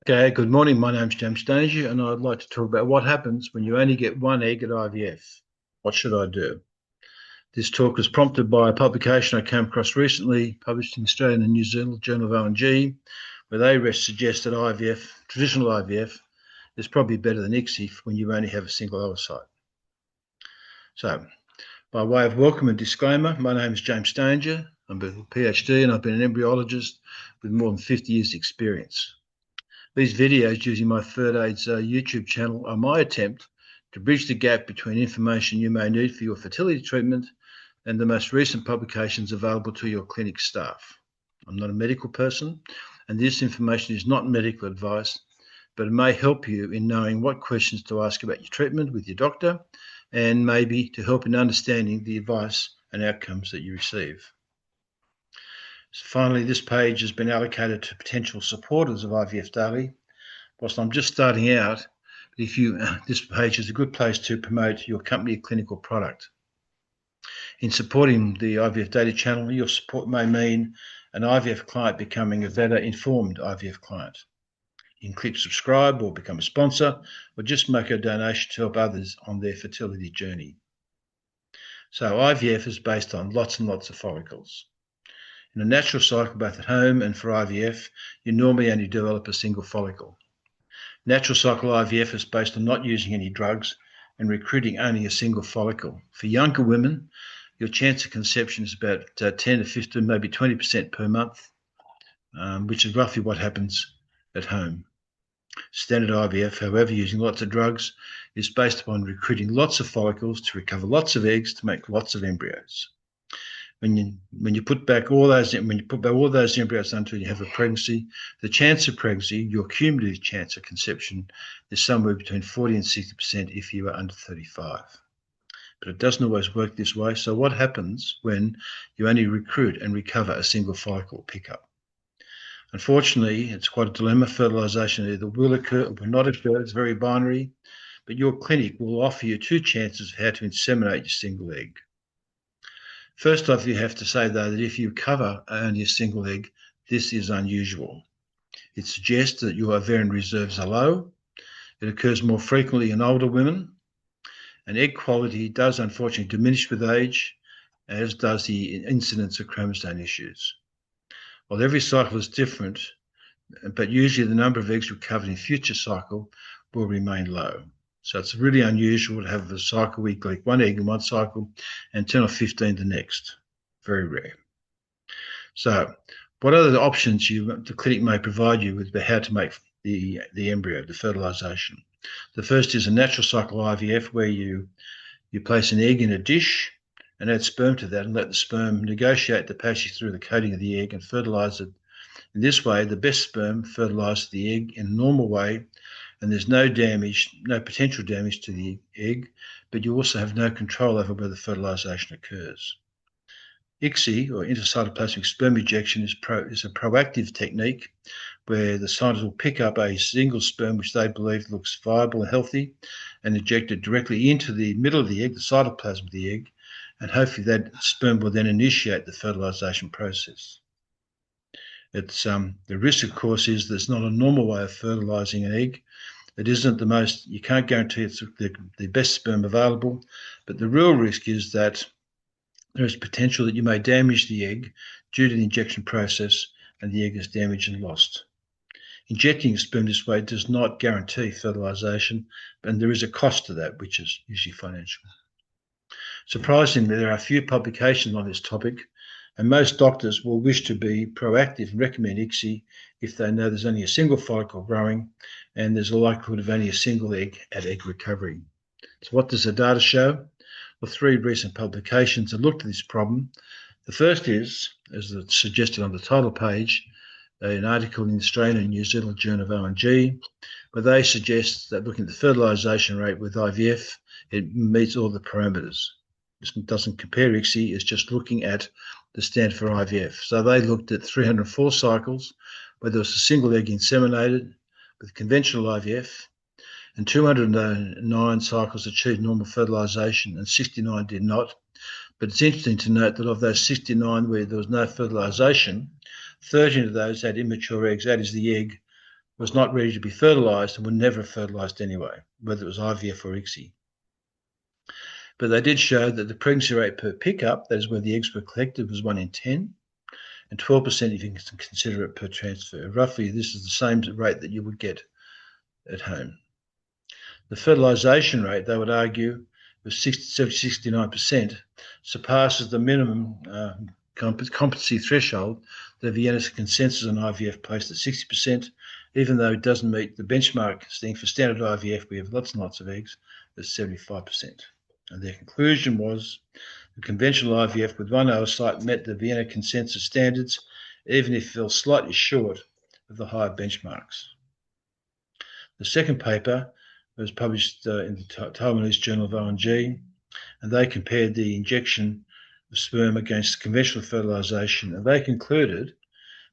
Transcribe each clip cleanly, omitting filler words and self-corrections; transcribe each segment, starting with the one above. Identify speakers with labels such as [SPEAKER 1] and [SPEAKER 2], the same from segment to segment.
[SPEAKER 1] Okay, good morning. My name's James Stanger, and I'd like to talk about what happens when you only get one egg at IVF. What should I do? This talk was prompted by a publication I came across recently, published in Australian and New Zealand Journal of O&G, where they suggest that IVF, traditional IVF, is probably better than ICSI when you only have a single oocyte. So, by way of welcome and disclaimer, my name is James Stanger. I'm a PhD and I've been an embryologist with more than 50 years' experience. These videos using my FertAids YouTube channel are my attempt to bridge the gap between information you may need for your fertility treatment and the most recent publications available to your clinic staff. I'm not a medical person, and this information is not medical advice, but it may help you in knowing what questions to ask about your treatment with your doctor, and maybe to help in understanding the advice and outcomes that you receive. So finally, this page has been allocated to potential supporters of IVF Daily. Whilst I'm just starting out, this page is a good place to promote your company clinical product. In supporting the IVF Daily channel, your support may mean an IVF client becoming a better informed IVF client. You can click subscribe or become a sponsor, or just make a donation to help others on their fertility journey. So IVF is based on lots and lots of follicles. In a natural cycle, both at home and for IVF, you normally only develop a single follicle. Natural cycle IVF is based on not using any drugs and recruiting only a single follicle. For younger women, your chance of conception is about 10 to 15, maybe 20% per month, which is roughly what happens at home. Standard IVF, however, using lots of drugs, is based upon recruiting lots of follicles to recover lots of eggs to make lots of embryos. When you put back all those embryos until you have a pregnancy, the chance of pregnancy, your cumulative chance of conception, is somewhere between 40 and 60% if you are under 35. But it doesn't always work this way. So what happens when you only recruit and recover a single follicle pickup? Unfortunately, it's quite a dilemma. Fertilization either will occur or will not occur. It's very binary. But your clinic will offer you two chances of how to inseminate your single egg. First off, you have to say, though, that if you cover only a single egg, this is unusual. It suggests that your ovarian reserves are low. It occurs more frequently in older women. And egg quality does unfortunately diminish with age, as does the incidence of chromosome issues. While every cycle is different, but usually the number of eggs recovered in future cycle will remain low. So it's really unusual to have a cycle where you collect one egg in one cycle and 10 or 15 the next. Very rare. So what are the options the clinic may provide you with about how to make the embryo, the fertilization? The first is a natural cycle IVF, where you place an egg in a dish and add sperm to that and let the sperm negotiate the passage through the coating of the egg and fertilize it. In this way, the best sperm fertilizes the egg in a normal way, and there's no potential damage to the egg, but you also have no control over where the fertilization occurs. ICSI, or intracytoplasmic sperm ejection, is a proactive technique where the scientists will pick up a single sperm which they believe looks viable and healthy and inject it directly into the middle of the egg, the cytoplasm of the egg, and hopefully that sperm will then initiate the fertilization process. The risk, of course, is there's not a normal way of fertilizing an egg. It isn't you can't guarantee it's the best sperm available, but the real risk is that there is potential that you may damage the egg due to the injection process and the egg is damaged and lost. Injecting sperm this way does not guarantee fertilization, and there is a cost to that, which is usually financial. Surprisingly, there are few publications on this topic, and most doctors will wish to be proactive and recommend ICSI if they know there's only a single follicle growing and there's a likelihood of only a single egg at egg recovery. So what does the data show? Well, 3 recent publications have looked at this problem. The first is, as suggested on the title page, an article in the Australian and New Zealand Journal of O&G, where they suggest that looking at the fertilization rate with IVF, it meets all the parameters. It doesn't compare ICSI, it's just looking at the standard for IVF. So they looked at 304 cycles where there was a single egg inseminated with conventional IVF, and 209 cycles achieved normal fertilization and 69 did not. But it's interesting to note that of those 69 where there was no fertilization, 13 of those had immature eggs. That is, the egg was not ready to be fertilised and would never have fertilised anyway, whether it was IVF or ICSI. But they did show that the pregnancy rate per pickup, that is where the eggs were collected, was 1 in 10, and 12% if you can consider it per transfer. Roughly, this is the same rate that you would get at home. The fertilisation rate, they would argue, was 69%, surpasses the minimum competency threshold that Vienna's consensus on IVF placed at 60%, even though it doesn't meet the benchmark thing for standard IVF. We have lots and lots of eggs at 75%. And their conclusion was the conventional IVF with one oocyte met the Vienna consensus standards, even if it fell slightly short of the higher benchmarks. The second paper was published in the Taiwanese Journal of ONG, and they compared the injection of sperm against conventional fertilisation, and they concluded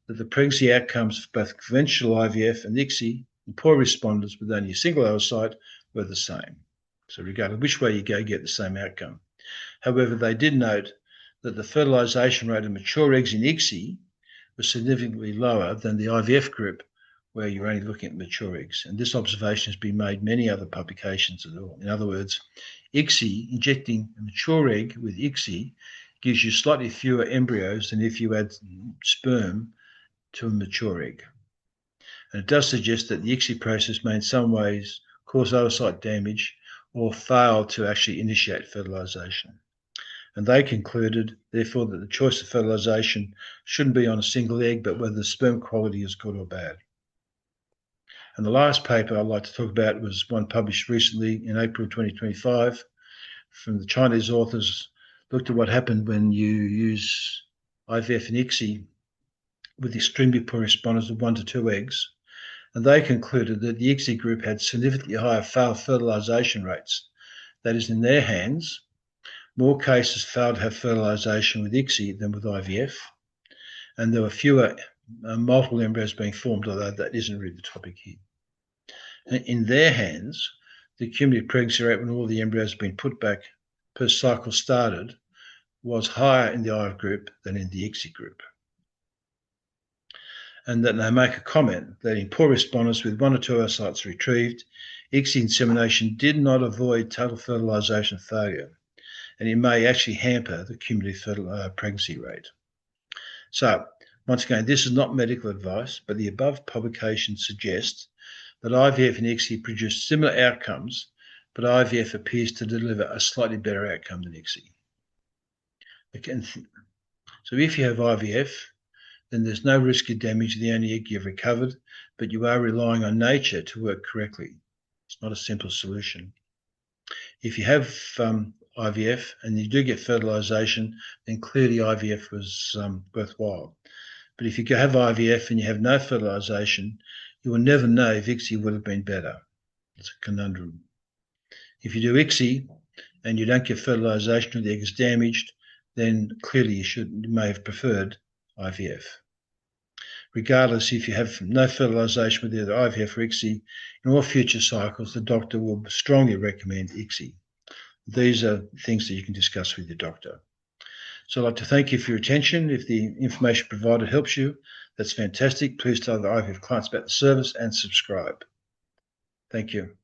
[SPEAKER 1] that the pregnancy outcomes for both conventional IVF and ICSI in poor responders with only a single oocyte were the same. So regardless of which way you go, you get the same outcome. However, they did note that the fertilisation rate of mature eggs in ICSI was significantly lower than the IVF group, where you're only looking at mature eggs. And this observation has been made in many other publications as well. In other words, ICSI, injecting a mature egg with ICSI, gives you slightly fewer embryos than if you add sperm to a mature egg. And it does suggest that the ICSI process may in some ways cause oocyte damage or fail to actually initiate fertilisation. And they concluded, therefore, that the choice of fertilisation shouldn't be on a single egg, but whether the sperm quality is good or bad. And the last paper I'd like to talk about was one published recently in April 2025 from the Chinese authors, looked at what happened when you use IVF and ICSI with extremely poor responders of 1 to 2 eggs. And they concluded that the ICSI group had significantly higher failed fertilisation rates. That is, in their hands, more cases failed to have fertilisation with ICSI than with IVF, and there were fewer multiple embryos being formed, although that isn't really the topic here. And in their hands, the cumulative pregnancy rate when all the embryos have been put back per cycle started was higher in the IVF group than in the ICSI group. And that they make a comment that in poor responders with 1 or 2 oocytes retrieved, ICSI insemination did not avoid total fertilisation failure, and it may actually hamper the cumulative pregnancy rate. So, once again, this is not medical advice, but the above publication suggests that IVF and ICSI produce similar outcomes, but IVF appears to deliver a slightly better outcome than ICSI. So if you have IVF, then there's no risk of damage to the only egg you've recovered, but you are relying on nature to work correctly. It's not a simple solution. If you have IVF and you do get fertilisation, then clearly IVF was worthwhile. But if you have IVF and you have no fertilisation, you will never know if ICSI would have been better. It's a conundrum. If you do ICSI and you don't get fertilisation or the egg is damaged, then clearly you may have preferred IVF. Regardless, if you have no fertilisation with either IVF or ICSI, in all future cycles, the doctor will strongly recommend ICSI. These are things that you can discuss with your doctor. So I'd like to thank you for your attention. If the information provided helps you, that's fantastic. Please tell the IVF clients about the service and subscribe. Thank you.